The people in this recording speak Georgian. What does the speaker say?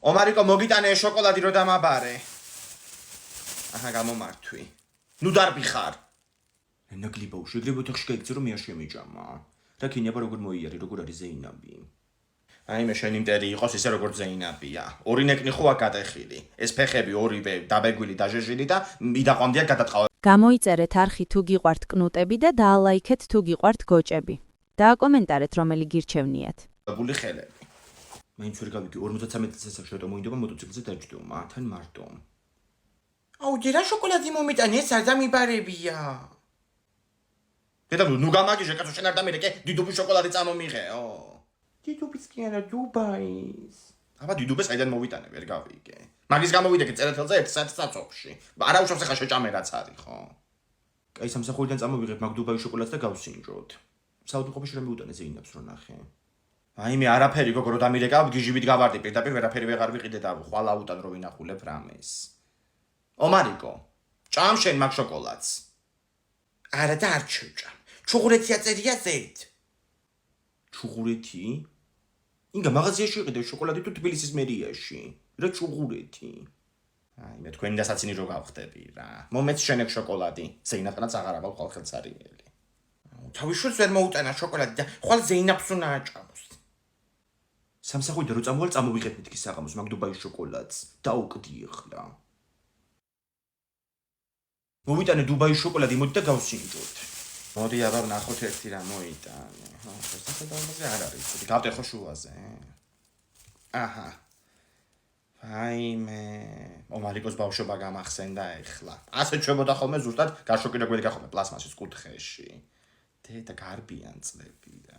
ომარიკო მოგიტანე შოკოლადი რო დამაბარე. აჰა გამომართვი. ნუ დარბი ხარ. ნაგლიბო შეგრებო თახში გაიქცე რომ მე არ შემიჭამა. რა ქინიაბა როგორ მოიარი როგორ არის ზეინაბი. აი მე შენი მტერი იყოს ისე როგორც ზეინაბია. ორი ნეკნი ხო აკატეხილი. ეს ფეხები ორივე დაბეგვილი დაჟეჟილი და მიდაყვამდია გადატყავ. გამოიწერეთ არხი თუ გიყვართ კნუტები და დაალაიქეთ თუ გიყვართ გოჭები. დააკომენტარეთ რომელი გირჩევნიათ. ბული ხელები. მაინც ვერ გავიგე 53 წელს შეტო მოინდობა მოტოციკლზე დაჯდო მათთან მარტო. აუ ჯერა შოკოლადი მომიტანე ეს არ დამიბარებია. დედა ნუ გამაგიჟე კაცო შენ არ დამირეკე დიდუბის შოკოლადი წამომიღეო. დიდუბის კი არა დუბაის. აბა დიდუბეს აიდან მოვიტანე ვერ გავიგე. მაგის გამოვიდეკე წერეთელზე 1 საათი საწოფში. არა უშავს ახლა შეჭამერაც არის ხო? კაი სამსახურიდან წამოვიღებ მაგ დუბაის შოკოლადს და გავსინჯოთ. საუდმყოფოში რა მიუტანე ზეინაბს რო ნახე. აი მე არაფერი გოგო რო დამირეკავ გიჟიბით გავარდი პირდაპირ ვერაფერი ვეღარ ვიყიდე და ხვალა უტან რო ვინახულებ რამეს. ომარიკო, ჭამ შენ მაგ შოკოლადს. არა და არ ჩუჭამ. ჩუღურეთი აწერია ზეთ. ჩუღურეთი? ინგა მაღაზიაში იყიდე შოკოლადი თუ თბილისის მერიაში. რა ჩუღურეთი? აი მე თქვენი დასაცინი რო გავხდები რა. მომეც შენ ეგ შოკოლადი. ზეინაბთანაც აღარ ავალ ხალხელცარიელი. თავისშვილს ვერ მოუტანა შოკოლადი და ხვალ ზეინაბს უნდა აჭამოს. სამსახურიდან რო წამოვალ წამოვიღებ მეთქი საღამოს მაგ დუბაის შოკოლადს. დაუკდი ახლა. მოვიტანე დუბაის შოკოლადი მოდი და გავსინჯოთ. მოდი აბა ვნახოთ ერთი რა მოიტანე. ხო, შესაძლებლობაზე არ არის. გავტეხო შუაზე. აჰა. ვაიმე. ომარიკოს ბავშვობა გამახსენდა ეხლა. ასე ჩვენბოდა ხოლმე ზუსტად გაშოკირებული გახome პლასმასის კუთხეში. დედა გარბიან წლები და